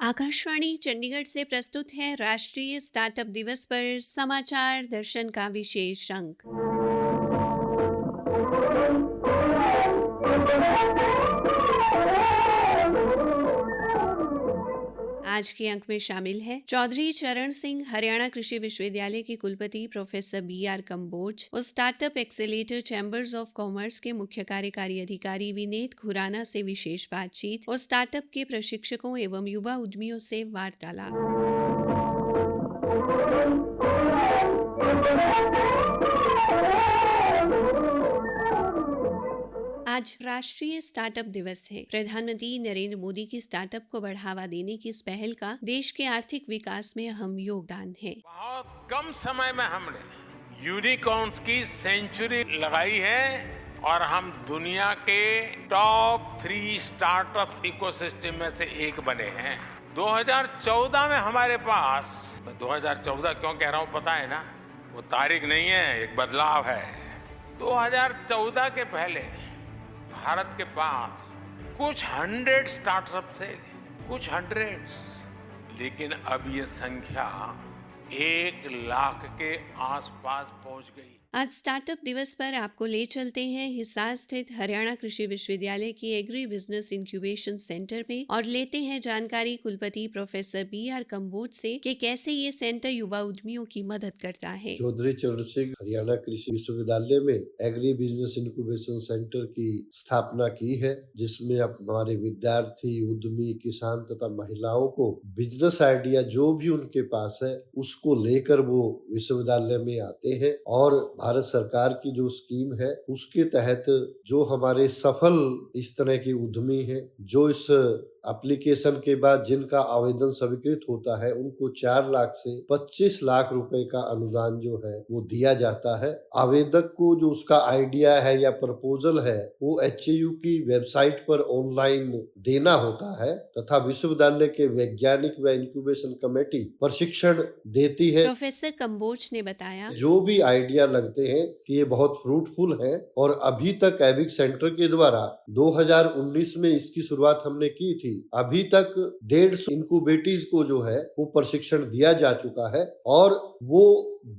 आकाशवाणी चंडीगढ़ से प्रस्तुत है राष्ट्रीय स्टार्टअप दिवस पर समाचार दर्शन का विशेष अंक। आज के अंक में शामिल है चौधरी चरण सिंह हरियाणा कृषि विश्वविद्यालय के कुलपति प्रोफेसर BR कंबोज और startup accelerator chambers of commerce के मुख्य कार्यकारी अधिकारी विनीत खुराना से विशेष बातचीत और स्टार्टअप के प्रशिक्षकों एवं युवा उद्यमियों से वार्तालाप। आज राष्ट्रीय स्टार्टअप दिवस है। प्रधानमंत्री नरेंद्र मोदी की स्टार्टअप को बढ़ावा देने की इस पहल का देश के आर्थिक विकास में अहम योगदान है। बहुत कम समय में हमने यूनिकॉर्न्स की सेंचुरी लगाई है और हम दुनिया के टॉप 3 स्टार्टअप इकोसिस्टम में से एक बने हैं। 2014 में हमारे पास, 2014 क्यों कह रहा हूं पता है ना, वो तारीख नहीं है, एक बदलाव है। 2014 के पहले भारत के पास कुछ 100 स्टार्टअप थे, कुछ 100, लेकिन अब ये संख्या 1 लाख के आसपास पहुंच गई। आज स्टार्टअप दिवस पर आपको ले चलते हैं हिसार स्थित हरियाणा कृषि विश्वविद्यालय के एग्री बिजनेस इंक्यूबेशन सेंटर में और लेते हैं जानकारी कुलपति प्रोफेसर BR कंबोज से कि कैसे ये सेंटर युवा उद्यमियों की मदद करता है। चौधरी चरण सिंह हरियाणा कृषि विश्वविद्यालय में एग्री बिजनेस इंक्यूबेशन सेंटर की स्थापना की है, जिसमें हमारे विद्यार्थी, उद्यमी, किसान तथा महिलाओं को बिजनेस आइडिया जो भी उनके पास है उसको लेकर वो विश्वविद्यालय में आते हैं और भारत सरकार की जो स्कीम है उसके तहत जो हमारे सफल इस तरह के उद्यमी हैं, जो इस एप्लीकेशन के बाद जिनका आवेदन स्वीकृत होता है, उनको 4 लाख से 25 लाख रुपए का अनुदान जो है वो दिया जाता है। आवेदक को जो उसका आइडिया है या प्रपोजल है वो HAU की वेबसाइट पर ऑनलाइन देना होता है तथा विश्वविद्यालय के वैज्ञानिक व इंक्यूबेशन कमेटी प्रशिक्षण देती है। प्रोफेसर कंबोज ने बताया, जो भी आइडिया लगते हैं कि ये बहुत फ्रूटफुल है और अभी तक एबिक सेंटर के द्वारा 2019 में इसकी शुरुआत हमने की थी। अभी तक 150 इनक्यूबेटीज को जो है वो प्रशिक्षण दिया जा चुका है और वो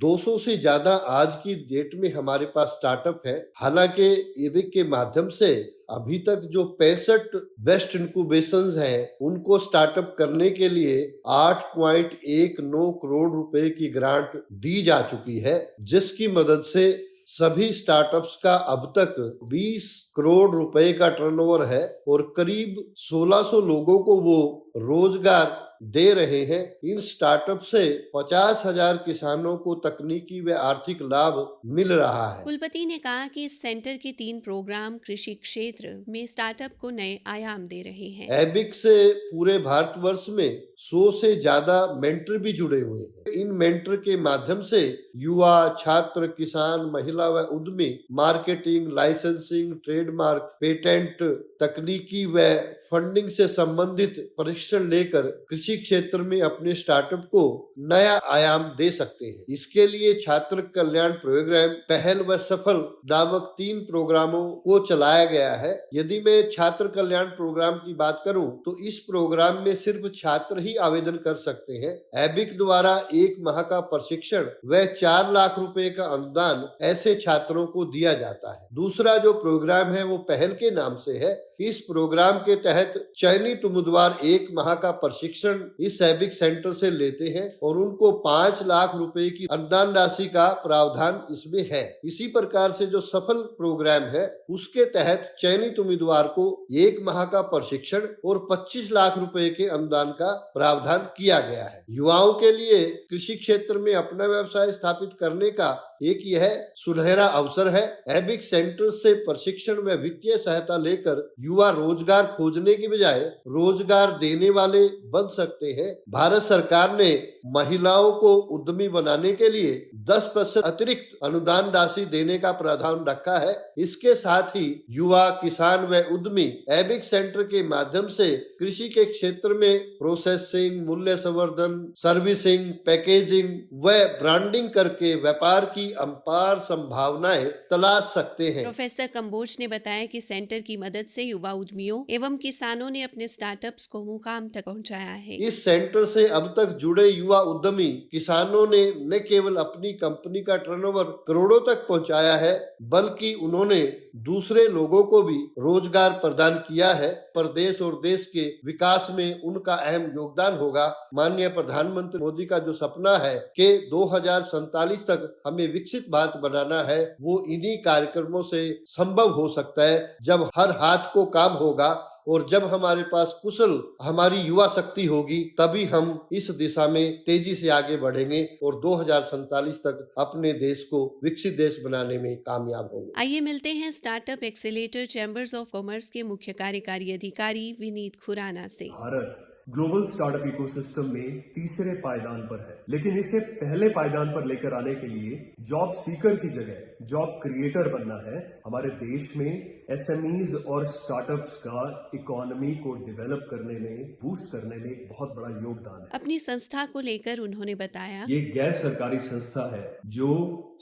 200 से ज्यादा आज की डेट में हमारे पास स्टार्टअप है। हालांकि एबिक के माध्यम से अभी तक जो 65 बेस्ट इंक्यूबेशंस हैं उनको स्टार्टअप करने के लिए 8.19 करोड़ रुपए की ग्रांट दी जा चुकी है, जिसकी मदद से सभी स्टार्टअप्स का अब तक 20 करोड़ रुपए का टर्नओवर है और करीब 1600 लोगों को वो रोजगार दे रहे हैं। इन स्टार्टअप से 50,000 किसानों को तकनीकी व आर्थिक लाभ मिल रहा है। कुलपति ने कहा कि इस सेंटर के 3 प्रोग्राम कृषि क्षेत्र में स्टार्टअप को नए आयाम दे रहे हैं। एबिक से पूरे भारतवर्ष में 100 से ज्यादा मेंटर भी जुड़े हुए हैं। इन मेंटर के माध्यम से युवा, छात्र, किसान, महिला व उद्यमी मार्केटिंग, लाइसेंसिंग, ट्रेडमार्क, पेटेंट, तकनीकी व फंडिंग से संबंधित प्रशिक्षण लेकर कृषि क्षेत्र में अपने स्टार्टअप को नया आयाम दे सकते हैं। इसके लिए छात्र कल्याण प्रोग्राम, पहल व सफल नामक 3 प्रोग्रामों को चलाया गया है। यदि मैं छात्र कल्याण प्रोग्राम की बात करूं तो इस प्रोग्राम में सिर्फ छात्र ही आवेदन कर सकते हैं। एबिक द्वारा 1 माह का प्रशिक्षण व 4 लाख रुपए का अनुदान ऐसे छात्रों को दिया जाता है। दूसरा जो प्रोग्राम है वो पहल के नाम से है। इस प्रोग्राम के तहत चयनित उम्मीदवार 1 माह का प्रशिक्षण इस एबिक सेंटर से लेते हैं और उनको 5 लाख रुपए की अनुदान राशि का प्रावधान इसमें है। इसी प्रकार से जो सफल प्रोग्राम है उसके तहत चयनित उम्मीदवार को 1 माह का प्रशिक्षण और 25 लाख रुपए के अनुदान का प्रावधान किया गया है। युवाओं के लिए कृषि क्षेत्र में अपना व्यवसाय स्थापित करने का एक यह सुनहरा अवसर है। एबिक सेंटर से प्रशिक्षण व वित्तीय सहायता लेकर युवा रोजगार खोजने की बजाय रोजगार देने वाले बन सकते हैं। भारत सरकार ने महिलाओं को उद्यमी बनाने के लिए 10% अतिरिक्त अनुदान राशि देने का प्रावधान रखा है। इसके साथ ही युवा, किसान व उद्यमी एबिक सेंटर के माध्यम से कृषि के क्षेत्र में प्रोसेसिंग, मूल्य संवर्धन, सर्विसिंग, पैकेजिंग व ब्रांडिंग करके व्यापार की की अपार संभावनाएं तलाश सकते हैं। प्रोफेसर कंबोज ने बताया कि सेंटर की मदद से युवा उद्यमियों एवं किसानों ने अपने स्टार्टअप्स को मुकाम तक पहुंचाया है। इस सेंटर से अब तक जुड़े युवा उद्यमी किसानों ने न केवल अपनी कंपनी का टर्नओवर करोड़ों तक पहुंचाया है, बल्कि उन्होंने दूसरे लोगों को भी रोजगार प्रदान किया है। प्रदेश और देश के विकास में उनका अहम योगदान होगा। माननीय प्रधानमंत्री मोदी का जो सपना है कि 2047 तक हमें विकसित भारत बनाना है, वो इन्हीं कार्यक्रमों से संभव हो सकता है। जब हर हाथ को काम होगा और जब हमारे पास कुशल हमारी युवा शक्ति होगी, तभी हम इस दिशा में तेजी से आगे बढ़ेंगे और 2047 तक अपने देश को विकसित देश बनाने में कामयाब होंगे। आइए मिलते हैं startup accelerator chambers of commerce के मुख्य कार्यकारी अधिकारी विनीत खुराना से। भारत ग्लोबल स्टार्टअप इकोसिस्टम में तीसरे पायदान पर है, लेकिन इसे पहले पायदान पर लेकर आने के लिए जॉब सीकर की जगह जॉब क्रिएटर बनना है। हमारे देश में एसएमईज और स्टार्टअप्स का इकोनॉमी को डेवलप करने में, बूस्ट करने में एक बहुत बड़ा योगदान है। अपनी संस्था को लेकर उन्होंने बताया, ये गैर सरकारी संस्था है जो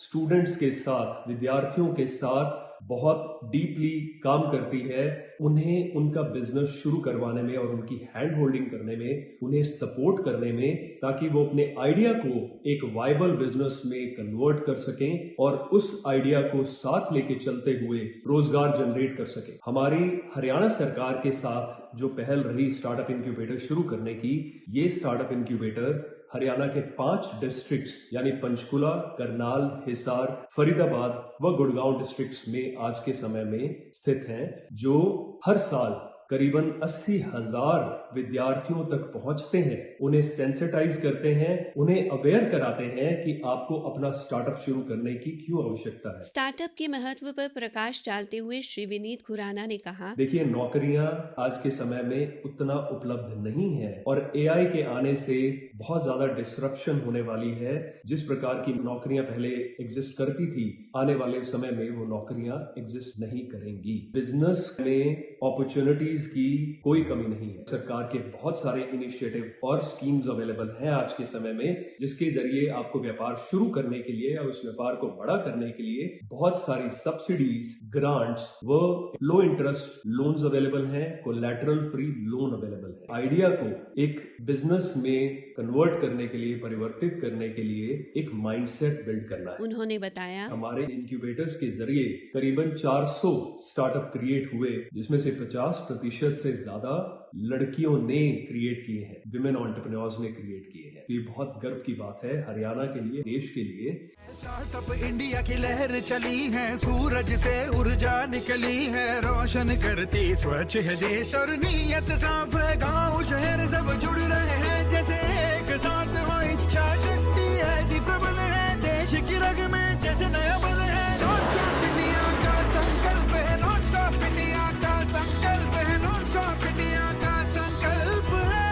स्टूडेंट्स के साथ, विद्यार्थियों के साथ बहुत डीपली काम करती है। उन्हें उनका बिजनेस शुरू करवाने में और उनकी हैंड होल्डिंग करने में, उन्हें सपोर्ट करने में, ताकि वो अपने आइडिया को एक वायबल बिजनेस में कन्वर्ट कर सकें और उस आइडिया को साथ लेके चलते हुए रोजगार जनरेट कर सकें। हमारी हरियाणा सरकार के साथ जो पहल रही स्टार्टअप इंक्यूबेटर शुरू करने की, ये स्टार्टअप इंक्यूबेटर हरियाणा के 5 डिस्ट्रिक्ट्स यानी पंचकुला, करनाल, हिसार, फरीदाबाद व गुड़गांव डिस्ट्रिक्ट्स में आज के समय में स्थित हैं, जो हर साल करीबन 80,000 विद्यार्थियों तक पहुंचते हैं, उन्हें सेंसिटाइज करते हैं, उन्हें अवेयर कराते हैं कि आपको अपना स्टार्टअप शुरू करने की क्यों आवश्यकता है। स्टार्टअप के महत्व पर प्रकाश डालते हुए श्री विनीत खुराना ने कहा, देखिए, नौकरियां आज के समय में उतना उपलब्ध नहीं है और एआई के आने से बहुत ज्यादा डिसरप्शन होने वाली है। जिस प्रकार की नौकरियां पहले एग्जिस्ट करती थी, आने वाले समय में वो नौकरियां एग्जिस्ट नहीं करेंगी। बिजनेस में अपॉर्चुनिटीज की कोई कमी नहीं है। सरकार के बहुत सारे इनिशिएटिव और स्कीम्स अवेलेबल हैं आज के समय में, जिसके जरिए आपको व्यापार शुरू करने के लिए और उस व्यापार को बड़ा करने के लिए बहुत सारी सब्सिडीज, ग्रांट्स व लो इंटरेस्ट लोन्स अवेलेबल हैं, कोलैटरल फ्री लोन अवेलेबल है। आइडिया को एक बिजनेस में कन्वर्ट करने के लिए, परिवर्तित करने के लिए एक माइंडसेट बिल्ड करना है। उन्होंने बताया, हमारे इंक्यूबेटर्स के जरिए करीबन 400 स्टार्टअप क्रिएट हुए, जिसमें से 50% से ज्यादा लड़कियों ने क्रिएट किए हैं, विमेन एंटरप्रेन्योर्स ने क्रिएट किए हैं। तो ये बहुत गर्व की बात है हरियाणा के लिए, देश के लिए। स्टार्टअप इंडिया की लहर चली है, सूरज से ऊर्जा निकली है, रोशन करती स्वच्छ है देश और नीयत साफ है। गांव शहर सब जुड़ रहे हैं, जैसे एक साथ हो इच्छा शक्ति है जी प्रबल है, देश की रग में जैसे नया बल है। नॉन स्टॉप इंडिया का संकल्प है, नॉन स्टॉप इंडिया का संकल्प है, नॉन स्टॉप इंडिया का संकल्प है।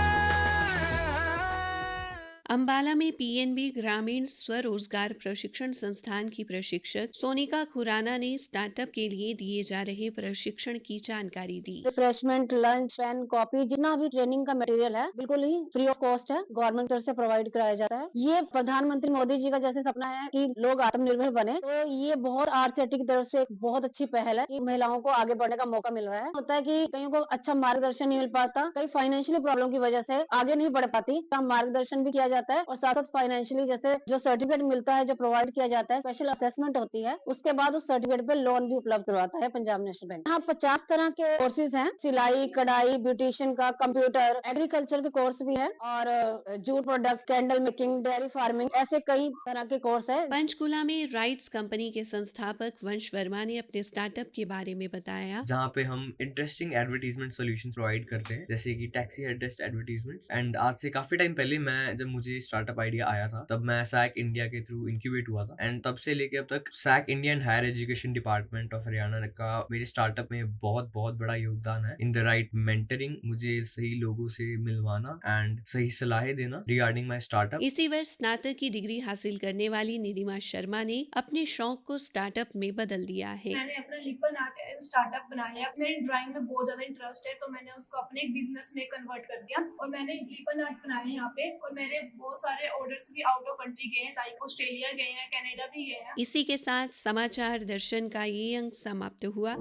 अंबाला में पीएनबी ग्रामीण स्वरोजगार प्रशिक्षण संस्थान की प्रशिक्षक सोनिका खुराना ने स्टार्टअप के लिए दिए जा रहे प्रशिक्षण की जानकारी दी। रिफ्रेशमेंट, लंच, पेन, कॉपी, जितना भी ट्रेनिंग का मटेरियल है बिल्कुल ही फ्री ऑफ कॉस्ट है, गवर्नमेंट तरफ से प्रोवाइड कराया जाता है। ये प्रधानमंत्री मोदी जी का जैसे सपना है कि लोग आत्मनिर्भर बने, तो ये बहुत आरसीटी की तरफ से एक बहुत अच्छी पहल है कि महिलाओं को आगे बढ़ने का मौका मिल रहा है। होता है कि कईयों को अच्छा मार्गदर्शन नहीं मिल पाता, कई फाइनेंशियली प्रॉब्लम की वजह से आगे नहीं बढ़ पाती, तो मार्गदर्शन भी किया जाता है और साथ साथ फाइनेंशियली जैसे जो सर्टिफिकेट मिलता है, जो प्रोवाइड किया जाता है, स्पेशल असेसमेंट होती है, उसके बाद उस सर्टिफिकेट पे लोन भी उपलब्ध करवाता है पंजाब नेशनल बैंक। यहाँ 50 तरह के कोर्सेज हैं, सिलाई, कढ़ाई, ब्यूटिशियन का, कंप्यूटर, एग्रीकल्चर के कोर्स भी है और jute product, candle making, dairy farming, ऐसे कई तरह के कोर्स है। पंचकुला में राइट्स कंपनी के संस्थापक वंश वर्मा ने अपने स्टार्टअप के बारे में बताया, जहाँ पे हम इंटरेस्टिंग एडवर्टीजमेंट सॉल्यूशन प्रोवाइड करते हैं, जैसे कि टैक्सी एड्रेस एडवर्टीजमेंट्स। एंड आज से काफी टाइम पहले जब मुझे स्टार्टअप आइडिया आया था, तब मैं सैक इंडिया के थ्रू इंक्यूबेट हुआ था। एंड तब से लेके अब तक SAC India and higher education department of Haryana का मेरे स्टार्टअप में बहुत बड़ा योगदान है। इन द राइट मेंटरिंग, मुझे सही लोगों से मिलवाना एंड सही सलाहें देना रिगार्डिंग माई स्टार्टअप। इसी वर्ष स्नातक की डिग्री हासिल करने वाली निधिमा शर्मा ने अपने शौक को स्टार्टअप में बदल दिया है। मैंने अपना लिपन आर्ट स्टार्टअप बनाया। मेरे ड्राइंग में बहुत ज्यादा इंटरेस्ट है तो मैंने उसको अपने एक बिजनेस में कन्वर्ट कर दिया और मैंने रिबन आर्ट बनाए यहाँ पे और मेरे बहुत सारे ऑर्डर्स भी आउट ऑफ कंट्री गए हैं, लाइक ऑस्ट्रेलिया गए हैं, कनाडा भी गए हैं। इसी के साथ समाचार दर्शन का ये अंक समाप्त हुआ।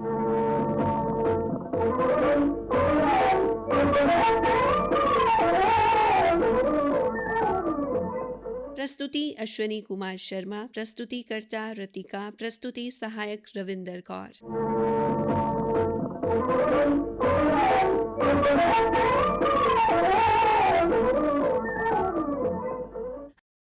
प्रस्तुति अश्विनी कुमार शर्मा, प्रस्तुतिकर्ता रतिका, प्रस्तुति सहायक रविंदर कौर।